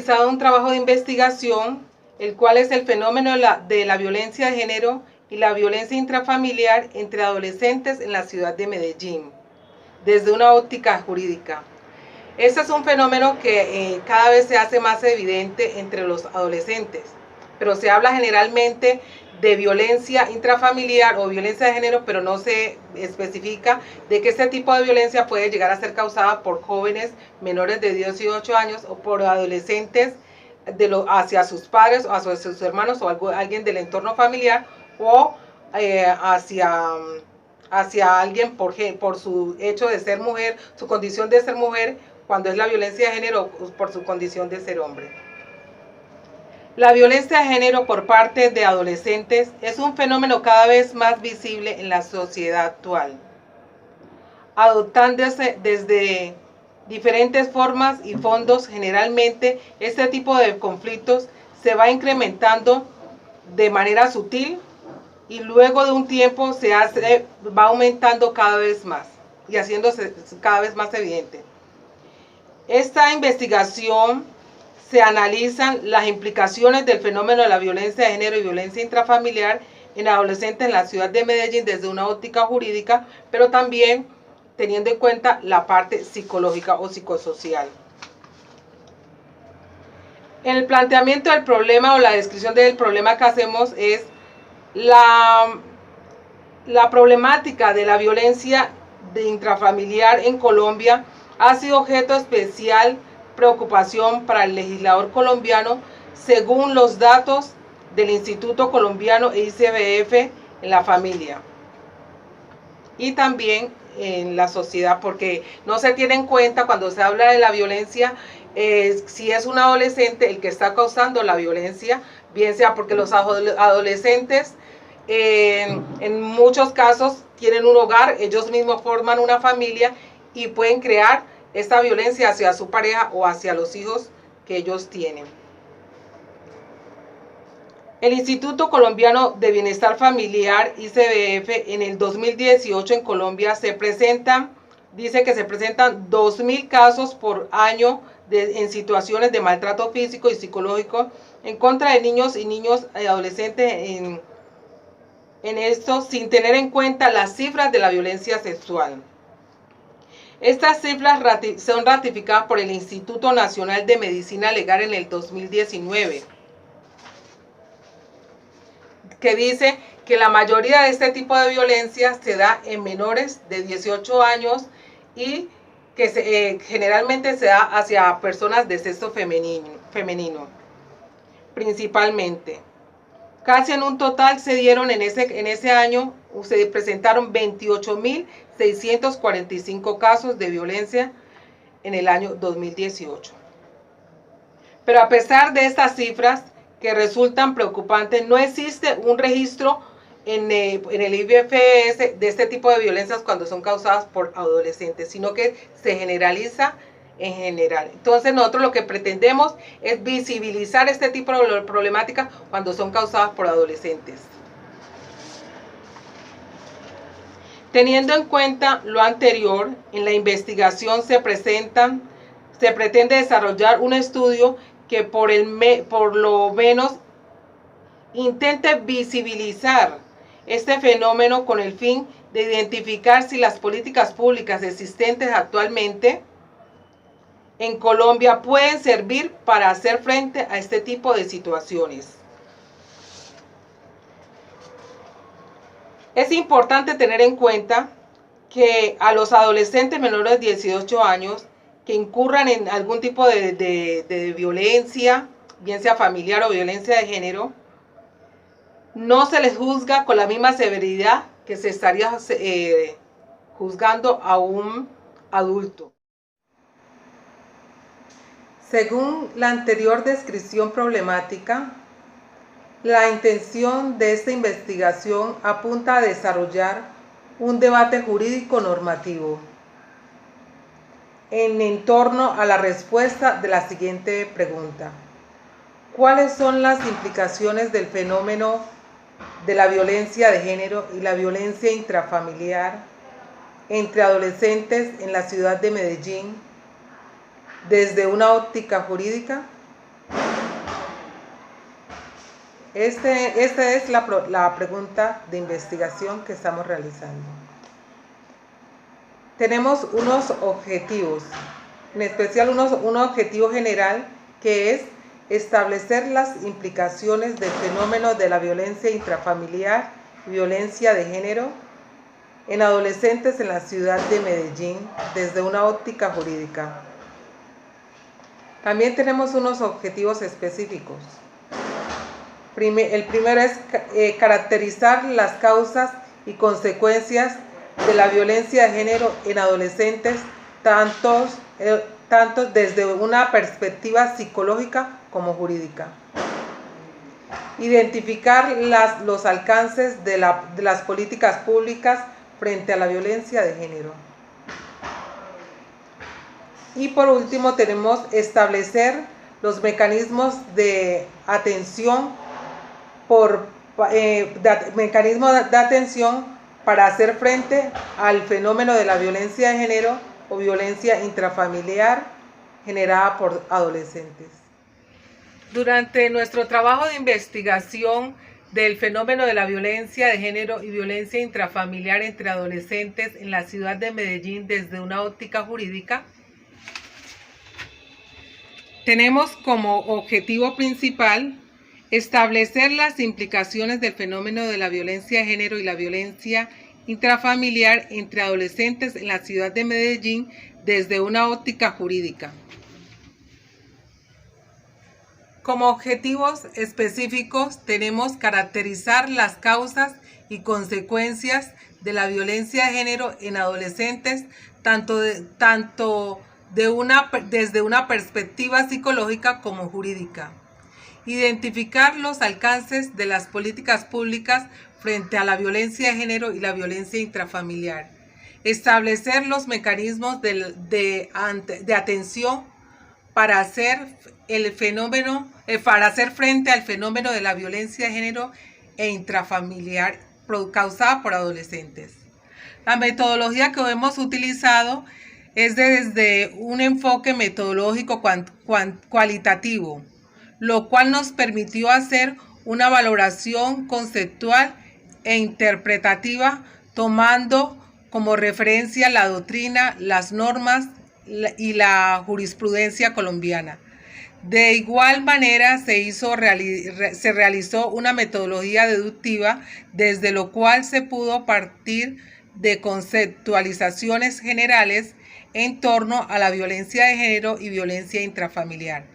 realizado un trabajo de investigación, el cual es el fenómeno de la violencia de género y la violencia intrafamiliar entre adolescentes en la ciudad de Medellín, desde una óptica jurídica. Este es un fenómeno que cada vez se hace más evidente entre los adolescentes, pero se habla generalmente de violencia intrafamiliar o violencia de género, pero no se especifica de que este tipo de violencia puede llegar a ser causada por jóvenes menores de 18 años o por adolescentes hacia sus padres o hacia sus hermanos o alguien del entorno familiar o hacia alguien por su hecho de ser mujer, su condición de ser mujer, cuando es la violencia de género por su condición de ser hombre. La violencia de género por parte de adolescentes es un fenómeno cada vez más visible en la sociedad actual, adoptándose desde diferentes formas y fondos. Generalmente este tipo de conflictos se va incrementando de manera sutil y luego de un tiempo va aumentando cada vez más y haciéndose cada vez más evidente. Esta investigación se analizan las implicaciones del fenómeno de la violencia de género y violencia intrafamiliar en adolescentes en la ciudad de Medellín desde una óptica jurídica, pero también teniendo en cuenta la parte psicológica o psicosocial. En el planteamiento del problema o la descripción del problema que hacemos es la problemática de la violencia intrafamiliar en Colombia ha sido objeto de especial preocupación para el legislador colombiano, según los datos del Instituto Colombiano e ICBF en la familia y también en la sociedad, porque no se tiene en cuenta cuando se habla de la violencia si es un adolescente el que está causando la violencia, bien sea porque los adolescentes en muchos casos tienen un hogar, ellos mismos forman una familia y pueden crear esta violencia hacia su pareja o hacia los hijos que ellos tienen. El Instituto Colombiano de Bienestar Familiar, ICBF, en el 2018 en Colombia dice que se presentan 2.000 casos por año en situaciones de maltrato físico y psicológico en contra de niños y adolescentes en esto, sin tener en cuenta las cifras de la violencia sexual. Estas cifras son ratificadas por el Instituto Nacional de Medicina Legal en el 2019, que dice que la mayoría de este tipo de violencia se da en menores de 18 años y que generalmente se da hacia personas de sexo femenino, principalmente. Casi en un total se dieron en ese año, se presentaron 28.645 casos de violencia en el año 2018. Pero a pesar de estas cifras que resultan preocupantes, no existe un registro en el IBFS de este tipo de violencias cuando son causadas por adolescentes, sino que se generaliza en general. Entonces nosotros lo que pretendemos es visibilizar este tipo de problemática cuando son causadas por adolescentes. Teniendo en cuenta lo anterior, en la investigación se pretende desarrollar un estudio que por lo menos intente visibilizar este fenómeno con el fin de identificar si las políticas públicas existentes actualmente en Colombia pueden servir para hacer frente a este tipo de situaciones. Es importante tener en cuenta que a los adolescentes menores de 18 años que incurran en algún tipo de violencia, bien sea familiar o violencia de género, no se les juzga con la misma severidad que se estaría juzgando a un adulto. Según la anterior descripción problemática, la intención de esta investigación apunta a desarrollar un debate jurídico normativo en torno a la respuesta de la siguiente pregunta: ¿cuáles son las implicaciones del fenómeno de la violencia de género y la violencia intrafamiliar entre adolescentes en la ciudad de Medellín desde una óptica jurídica? Esta es la pregunta de investigación que estamos realizando. Tenemos unos objetivos, en especial un objetivo general, que es establecer las implicaciones del fenómeno de la violencia intrafamiliar y violencia de género en adolescentes en la ciudad de Medellín desde una óptica jurídica. También tenemos unos objetivos específicos. El primero es caracterizar las causas y consecuencias de la violencia de género en adolescentes, tanto desde una perspectiva psicológica como jurídica. Identificar los alcances de las políticas públicas frente a la violencia de género. Y por último tenemos establecer los mecanismos de atención para hacer frente al fenómeno de la violencia de género o violencia intrafamiliar generada por adolescentes. Durante nuestro trabajo de investigación del fenómeno de la violencia de género y violencia intrafamiliar entre adolescentes en la ciudad de Medellín desde una óptica jurídica, tenemos como objetivo principal establecer las implicaciones del fenómeno de la violencia de género y la violencia intrafamiliar entre adolescentes en la ciudad de Medellín desde una óptica jurídica. Como objetivos específicos tenemos caracterizar las causas y consecuencias de la violencia de género en adolescentes, desde una perspectiva psicológica como jurídica. Identificar los alcances de las políticas públicas frente a la violencia de género y la violencia intrafamiliar. Establecer los mecanismos de atención para hacer frente al fenómeno de la violencia de género e intrafamiliar causada por adolescentes. La metodología que hemos utilizado es desde un enfoque metodológico cualitativo, lo cual nos permitió hacer una valoración conceptual e interpretativa tomando como referencia la doctrina, las normas y la jurisprudencia colombiana. De igual manera se realizó una metodología deductiva desde lo cual se pudo partir de conceptualizaciones generales en torno a la violencia de género y violencia intrafamiliar.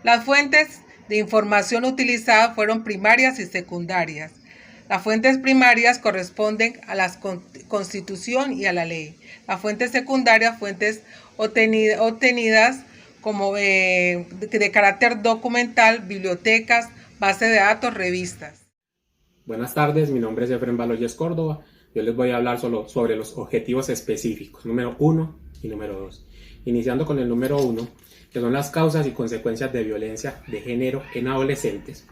Las fuentes de información utilizadas fueron primarias y secundarias. Las fuentes primarias corresponden a la Constitución y a la ley. Las fuentes secundarias, fuentes obtenidas como de carácter documental, bibliotecas, bases de datos, revistas. Buenas tardes, mi nombre es Efren Baloyes Córdoba. Yo les voy a hablar solo sobre los objetivos específicos, número 1 y número 2. Iniciando con el número 1, que son las causas y consecuencias de violencia de género en adolescentes.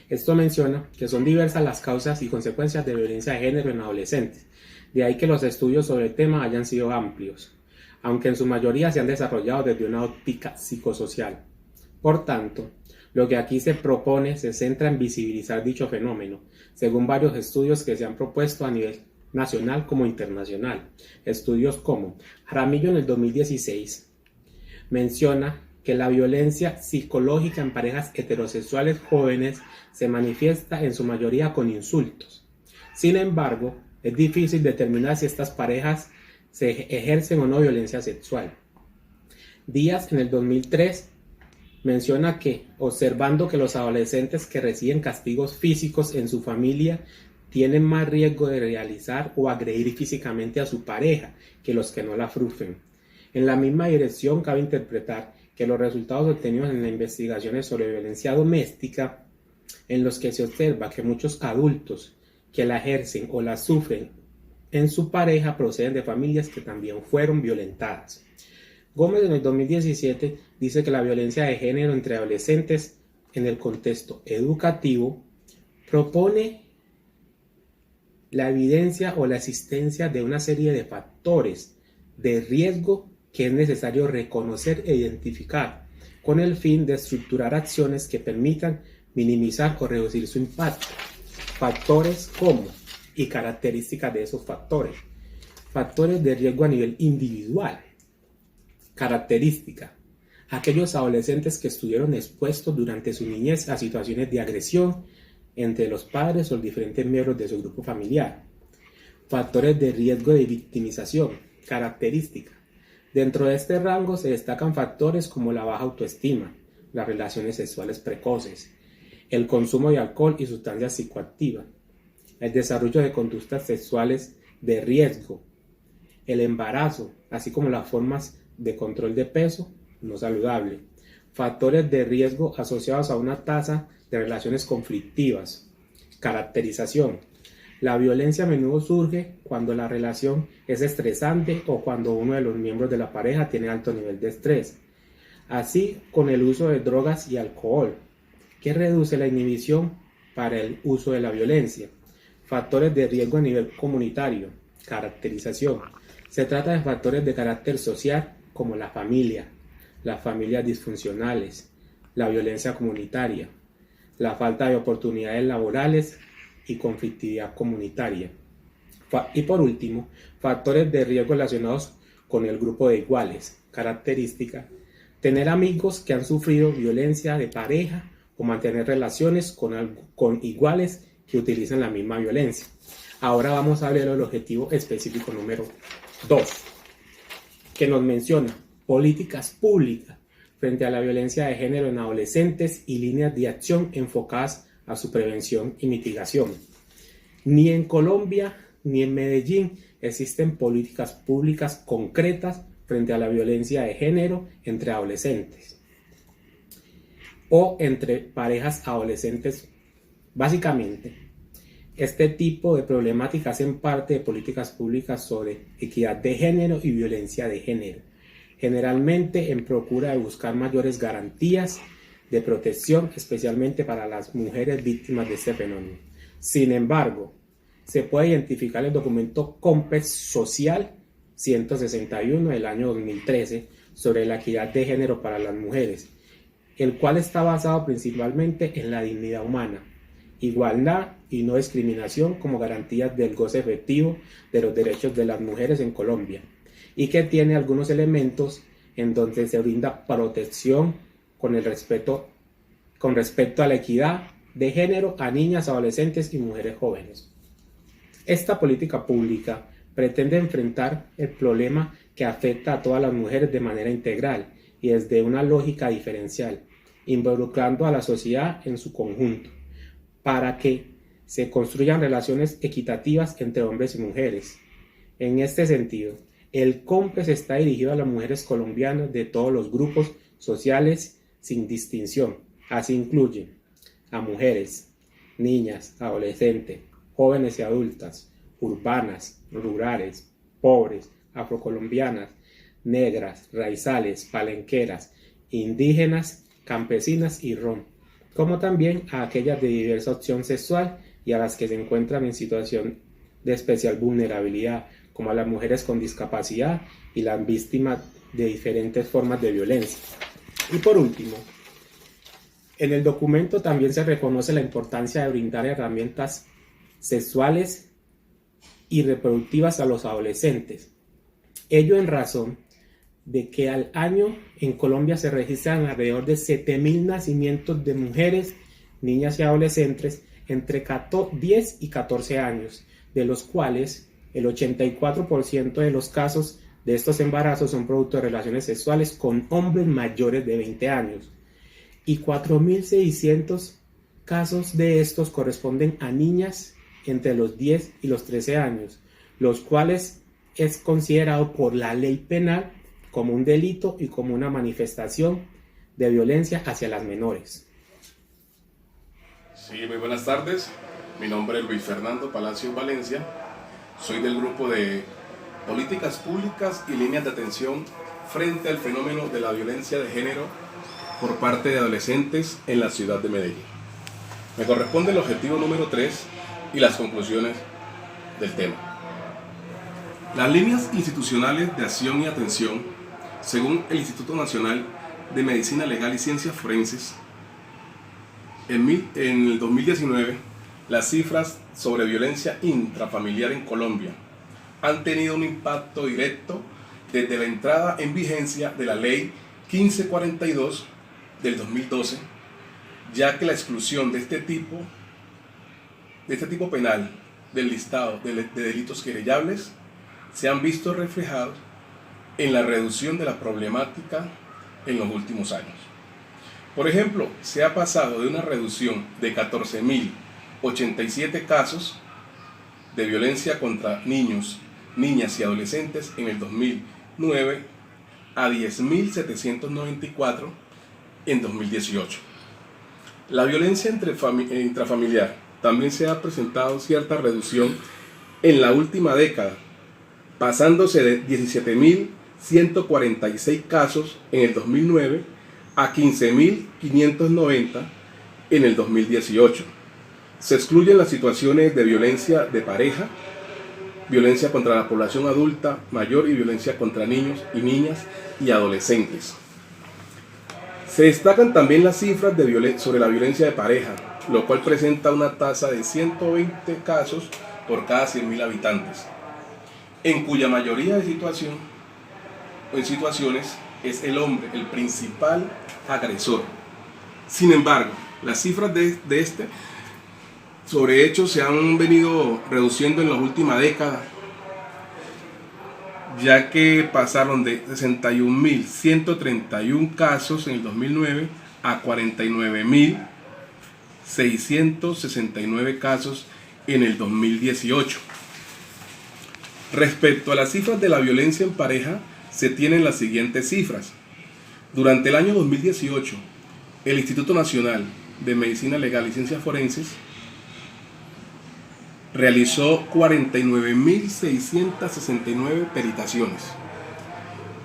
Esto menciona que son diversas las causas y consecuencias de violencia de género en adolescentes. De ahí que los estudios sobre el tema hayan sido amplios, aunque en su mayoría se han desarrollado desde una óptica psicosocial. Por tanto, lo que aquí se propone se centra en visibilizar dicho fenómeno, según varios estudios que se han propuesto a nivel nacional como internacional. Estudios como Jaramillo en el 2016 menciona que la violencia psicológica en parejas heterosexuales jóvenes se manifiesta en su mayoría con insultos. Sin embargo, es difícil determinar si estas parejas se ejercen o no violencia sexual. Díaz en el 2003 menciona que, observando que los adolescentes que reciben castigos físicos en su familia tienen más riesgo de realizar o agredir físicamente a su pareja que los que no la sufren. En la misma dirección cabe interpretar que los resultados obtenidos en las investigaciones sobre violencia doméstica, en los que se observa que muchos adultos que la ejercen o la sufren en su pareja proceden de familias que también fueron violentadas. Gómez en el 2017 dice que la violencia de género entre adolescentes en el contexto educativo propone la evidencia o la existencia de una serie de factores de riesgo que es necesario reconocer e identificar con el fin de estructurar acciones que permitan minimizar o reducir su impacto. Factores como y características de esos factores. Factores de riesgo a nivel individual. Característica: aquellos adolescentes que estuvieron expuestos durante su niñez a situaciones de agresión entre los padres o los diferentes miembros de su grupo familiar. Factores de riesgo de victimización. Característica: dentro de este rango se destacan factores como la baja autoestima, las relaciones sexuales precoces, el consumo de alcohol y sustancias psicoactivas, el desarrollo de conductas sexuales de riesgo, el embarazo, así como las formas de control de peso no saludable, factores de riesgo asociados a una tasa de relaciones conflictivas. Caracterización: la violencia a menudo surge cuando la relación es estresante o cuando uno de los miembros de la pareja tiene alto nivel de estrés, así con el uso de drogas y alcohol, que reduce la inhibición para el uso de la violencia. Factores de riesgo a nivel comunitario. Caracterización: se trata de factores de carácter social como la familia, las familias disfuncionales, la violencia comunitaria, la falta de oportunidades laborales y conflictividad comunitaria. Y por último, factores de riesgo relacionados con el grupo de iguales. Característica: tener amigos que han sufrido violencia de pareja o mantener relaciones con iguales que utilizan la misma violencia. Ahora vamos a ver el objetivo específico número 2, que nos menciona políticas públicas frente a la violencia de género en adolescentes y líneas de acción enfocadas a su prevención y mitigación. Ni en Colombia ni en Medellín existen políticas públicas concretas frente a la violencia de género entre adolescentes o entre parejas adolescentes. Básicamente, este tipo de problemáticas hacen parte de políticas públicas sobre equidad de género y violencia de género, generalmente en procura de buscar mayores garantías de protección, especialmente para las mujeres víctimas de este fenómeno. Sin embargo, se puede identificar el documento COMPES Social 161 del año 2013 sobre la equidad de género para las mujeres, el cual está basado principalmente en la dignidad humana, igualdad y no discriminación como garantías del goce efectivo de los derechos de las mujeres en Colombia, y que tiene algunos elementos en donde se brinda protección con respecto a la equidad de género a niñas, adolescentes y mujeres jóvenes. Esta política pública pretende enfrentar el problema que afecta a todas las mujeres de manera integral y desde una lógica diferencial, involucrando a la sociedad en su conjunto, para que se construyan relaciones equitativas entre hombres y mujeres. En este sentido, el COMPES está dirigido a las mujeres colombianas de todos los grupos sociales sin distinción. Así incluye a mujeres, niñas, adolescentes, jóvenes y adultas, urbanas, rurales, pobres, afrocolombianas, negras, raizales, palenqueras, indígenas, campesinas y rom, como también a aquellas de diversa opción sexual y a las que se encuentran en situación de especial vulnerabilidad, como a las mujeres con discapacidad y las víctimas de diferentes formas de violencia. Y por último, en el documento también se reconoce la importancia de brindar herramientas sexuales y reproductivas a los adolescentes. Ello en razón de que al año en Colombia se registran alrededor de 7.000 nacimientos de mujeres, niñas y adolescentes entre 10 y 14 años, de los cuales el 84% de los casos de estos embarazos son producto de relaciones sexuales con hombres mayores de 20 años, y 4.600 casos de estos corresponden a niñas entre los 10 y los 13 años, los cuales es considerado por la ley penal como un delito y como una manifestación de violencia hacia las menores. Sí, muy buenas tardes. Mi nombre es Luis Fernando Palacios Valencia. Soy del grupo de Políticas Públicas y Líneas de Atención frente al fenómeno de la violencia de género por parte de adolescentes en la ciudad de Medellín. Me corresponde el objetivo número 3 y las conclusiones del tema. Las líneas institucionales de acción y atención, según el Instituto Nacional de Medicina Legal y Ciencias Forenses, En el 2019, las cifras sobre violencia intrafamiliar en Colombia han tenido un impacto directo desde la entrada en vigencia de la Ley 1542 del 2012, ya que la exclusión de este tipo penal del listado de delitos querellables se han visto reflejados en la reducción de la problemática en los últimos años. Por ejemplo, se ha pasado de una reducción de 14.087 casos de violencia contra niños, niñas y adolescentes en el 2009 a 10.794 en 2018. La violencia intrafamiliar también se ha presentado cierta reducción en la última década, pasándose de 17.146 casos en el 2009 a 15.590 en el 2018. Se excluyen las situaciones de violencia de pareja, violencia contra la población adulta mayor y violencia contra niños y niñas y adolescentes. Se destacan también las cifras sobre la violencia de pareja, lo cual presenta una tasa de 120 casos por cada 100.000 habitantes, en cuya mayoría de situaciones es el hombre el principal agresor. Sin embargo, las cifras sobre hechos se han venido reduciendo en la última década, ya que pasaron de 61.131 casos en el 2009 a 49.669 casos en el 2018. Respecto a las cifras de la violencia en pareja, se tienen las siguientes cifras. Durante el año 2018, el Instituto Nacional de Medicina Legal y Ciencias Forenses realizó 49.669 peritaciones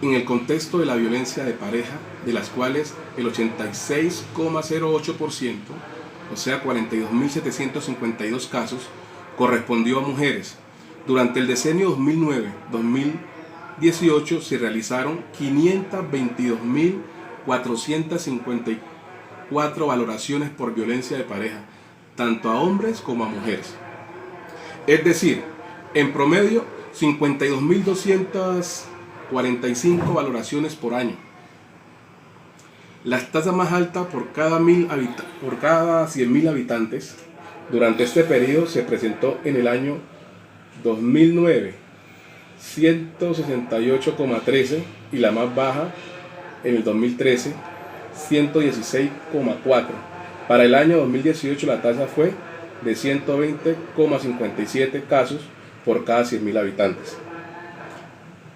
en el contexto de la violencia de pareja, de las cuales el 86,08%, o sea 42.752 casos, correspondió a mujeres. Durante el decenio 2009-2018 se realizaron 522.454 valoraciones por violencia de pareja, tanto a hombres como a mujeres. Es decir, en promedio 52.245 valoraciones por año. La tasa más alta por cada 100.000 habitantes durante este periodo se presentó en el año 2009, 168,13, y la más baja en el 2013, 116,4. Para el año 2018 la tasa fue de 120,57 casos por cada 100.000 habitantes.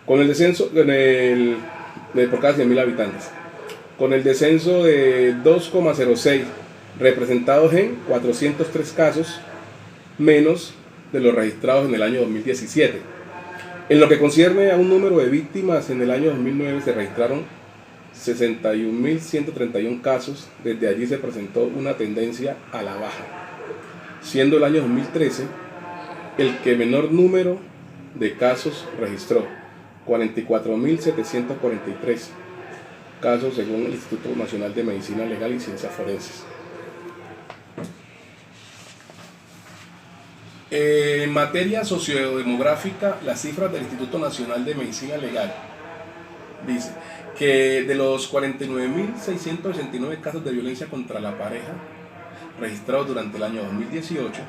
Con el descenso por cada 100.000 habitantes. Con el descenso de 2,06 representados en 403 casos menos de los registrados en el año 2017. En lo que concierne a un número de víctimas, en el año 2009 se registraron 61.131 casos. Desde allí se presentó una tendencia a la baja, siendo el año 2013 el que menor número de casos registró, 44.743 casos según el Instituto Nacional de Medicina Legal y Ciencias Forenses. En materia sociodemográfica, las cifras del Instituto Nacional de Medicina Legal dice que de los 49.669 casos de violencia contra la pareja registrados durante el año 2018,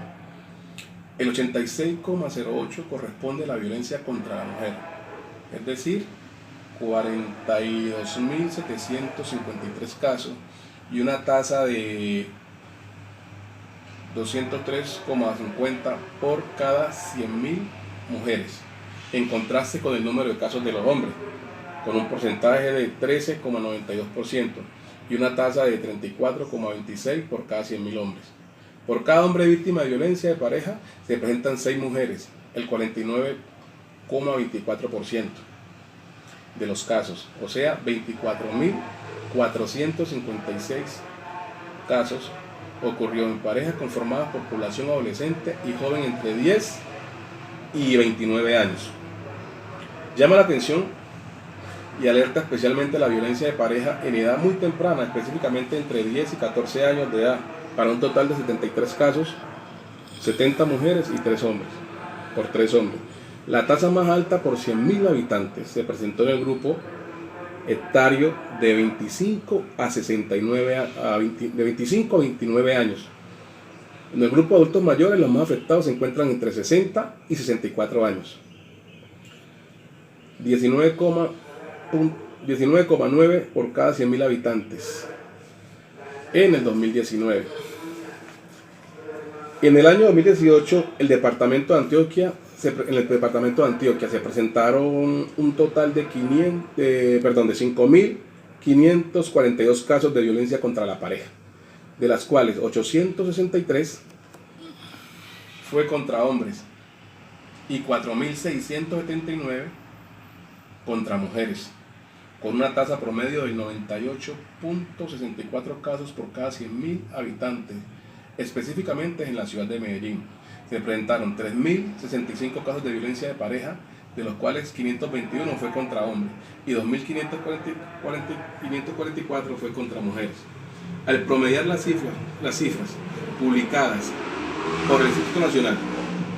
el 86,08 corresponde a la violencia contra la mujer, es decir, 42.753 casos y una tasa de 203,50 por cada 100.000 mujeres, en contraste con el número de casos de los hombres, con un porcentaje de 13,92% y una tasa de 34,26 por cada 100.000 hombres. Por cada hombre víctima de violencia de pareja se presentan 6 mujeres, el 49,24% de los casos, o sea, 24.456 casos ocurrió en parejas conformadas por población adolescente y joven entre 10 y 29 años. Llama la atención y alerta especialmente la violencia de pareja en edad muy temprana, específicamente entre 10 y 14 años de edad, para un total de 73 casos, 70 mujeres y 3 hombres, por 3 hombres. La tasa más alta por 100.000 habitantes se presentó en el grupo etario de 25 a 29 años. En el grupo de adultos mayores, los más afectados se encuentran entre 60 y 64 años. 19,9 por cada 100.000 habitantes en el 2019. En el año 2018, en el departamento de Antioquia se presentaron un total de 5.542 casos de violencia contra la pareja, de las cuales 863 fue contra hombres y 4.679 contra mujeres, con una tasa promedio del 98.64 casos por cada 100.000 habitantes, específicamente en la ciudad de Medellín. Se presentaron 3.065 casos de violencia de pareja, de los cuales 521 fue contra hombres y 2.544 fue contra mujeres. Al promediar las cifras publicadas por el Instituto Nacional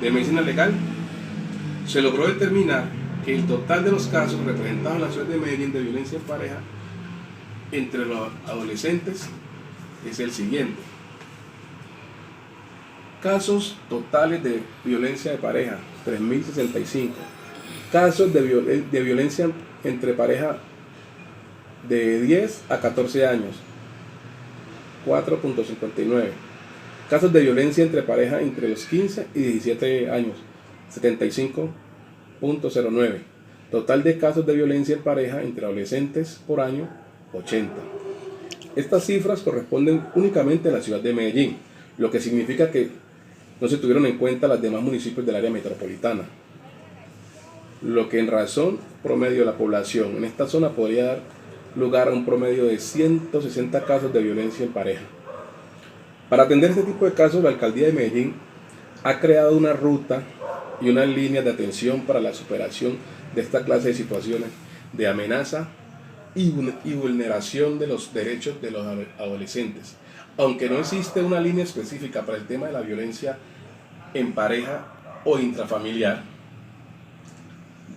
de Medicina Legal, se logró determinar que el total de los casos representados en la ciudad de Medellín de violencia en pareja entre los adolescentes es el siguiente. Casos totales de violencia de pareja, 3.065. Casos de violencia entre pareja de 10 a 14 años, 4.59. Casos de violencia entre pareja entre los 15 y 17 años, 75.09. Total de casos de violencia en pareja entre adolescentes por año, 80. Estas cifras corresponden únicamente a la ciudad de Medellín, lo que significa que no se tuvieron en cuenta los demás municipios del área metropolitana, lo que en razón promedio de la población en esta zona podría dar lugar a un promedio de 160 casos de violencia en pareja. Para atender este tipo de casos, la Alcaldía de Medellín ha creado una ruta y unas líneas de atención para la superación de esta clase de situaciones de amenaza y vulneración de los derechos de los adolescentes. Aunque no existe una línea específica para el tema de la violencia en pareja o intrafamiliar,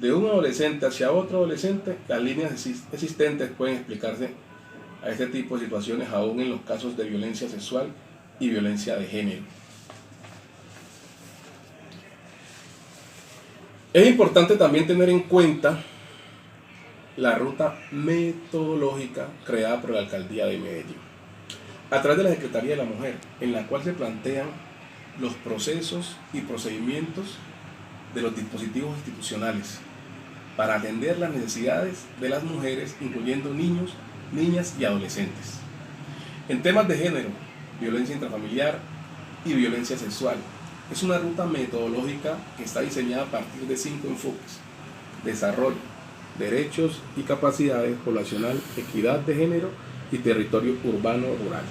de un adolescente hacia otro adolescente, las líneas existentes pueden explicarse a este tipo de situaciones aún en los casos de violencia sexual y violencia de género. Es importante también tener en cuenta la ruta metodológica creada por la Alcaldía de Medellín, a través de la Secretaría de la Mujer, en la cual se plantean los procesos y procedimientos de los dispositivos institucionales para atender las necesidades de las mujeres, incluyendo niños, niñas y adolescentes. En temas de género, violencia intrafamiliar y violencia sexual, es una ruta metodológica que está diseñada a partir de 5 enfoques: desarrollo, derechos y capacidades poblacional, equidad de género y territorio urbano-rural.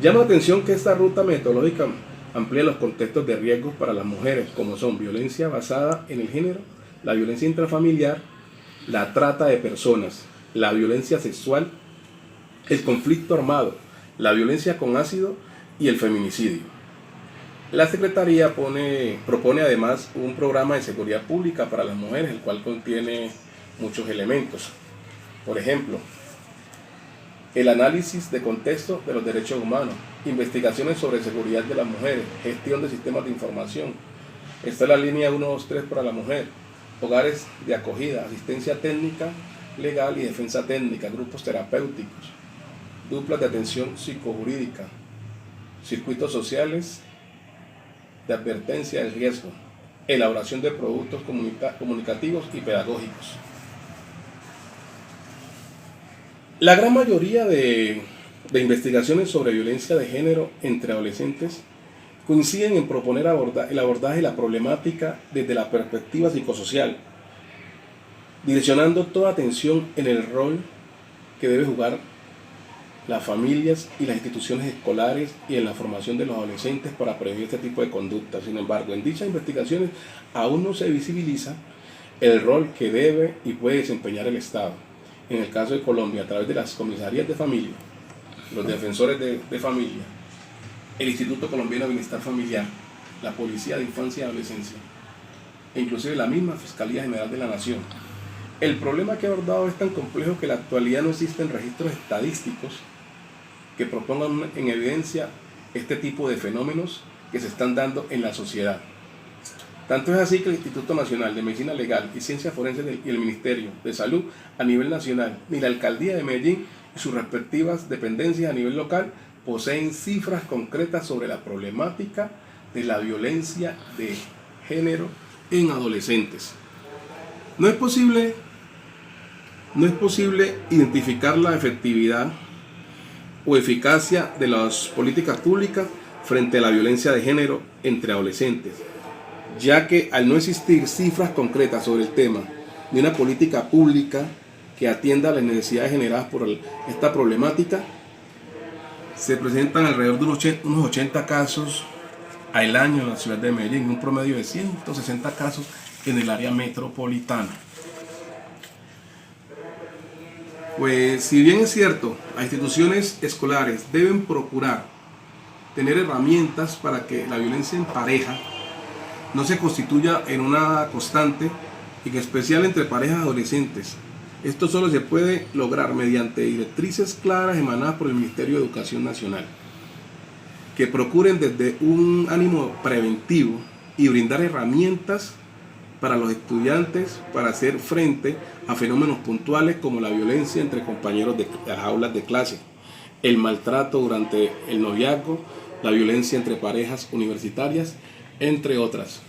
Llama la atención que esta ruta metodológica amplía los contextos de riesgos para las mujeres, como son violencia basada en el género, la violencia intrafamiliar, la trata de personas, la violencia sexual, el conflicto armado, la violencia con ácido y el feminicidio. La Secretaría propone además un programa de seguridad pública para las mujeres, el cual contiene muchos elementos. Por ejemplo, el análisis de contexto de los derechos humanos, investigaciones sobre seguridad de las mujeres, gestión de sistemas de información. Está la línea 123 para la mujer, hogares de acogida, asistencia técnica, legal y defensa técnica, grupos terapéuticos, duplas de atención psicojurídica, circuitos sociales de advertencia del riesgo, elaboración de productos comunicativos y pedagógicos. La gran mayoría de investigaciones sobre violencia de género entre adolescentes coinciden en proponer el abordaje de la problemática desde la perspectiva psicosocial, direccionando toda atención en el rol que debe jugar las familias y las instituciones escolares y en la formación de los adolescentes para prevenir este tipo de conductas. Sin embargo, en dichas investigaciones aún no se visibiliza el rol que debe y puede desempeñar el Estado. En el caso de Colombia, a través de las comisarías de familia, los defensores de familia el Instituto Colombiano de Bienestar Familiar, la Policía de Infancia y Adolescencia, e inclusive la misma Fiscalía General de la Nación. El problema que he abordado es tan complejo que en la actualidad no existen registros estadísticos que propongan en evidencia este tipo de fenómenos que se están dando en la sociedad. Tanto es así que el Instituto Nacional de Medicina Legal y Ciencias Forenses y el Ministerio de Salud a nivel nacional, ni la Alcaldía de Medellín y sus respectivas dependencias a nivel local poseen cifras concretas sobre la problemática de la violencia de género en adolescentes. No es posible identificar la efectividad o eficacia de las políticas públicas frente a la violencia de género entre adolescentes, ya que al no existir cifras concretas sobre el tema ni una política pública que atienda a las necesidades generadas por esta problemática, se presentan alrededor de unos 80 casos al año en la ciudad de Medellín, un promedio de 160 casos en el área metropolitana. Pues si bien es cierto, las instituciones escolares deben procurar tener herramientas para que la violencia en pareja no se constituya en una constante y en especial entre parejas adolescentes. Esto solo se puede lograr mediante directrices claras emanadas por el Ministerio de Educación Nacional, que procuren desde un ánimo preventivo y brindar herramientas para los estudiantes para hacer frente a fenómenos puntuales como la violencia entre compañeros de las aulas de clase, el maltrato durante el noviazgo, la violencia entre parejas universitarias, entre otras.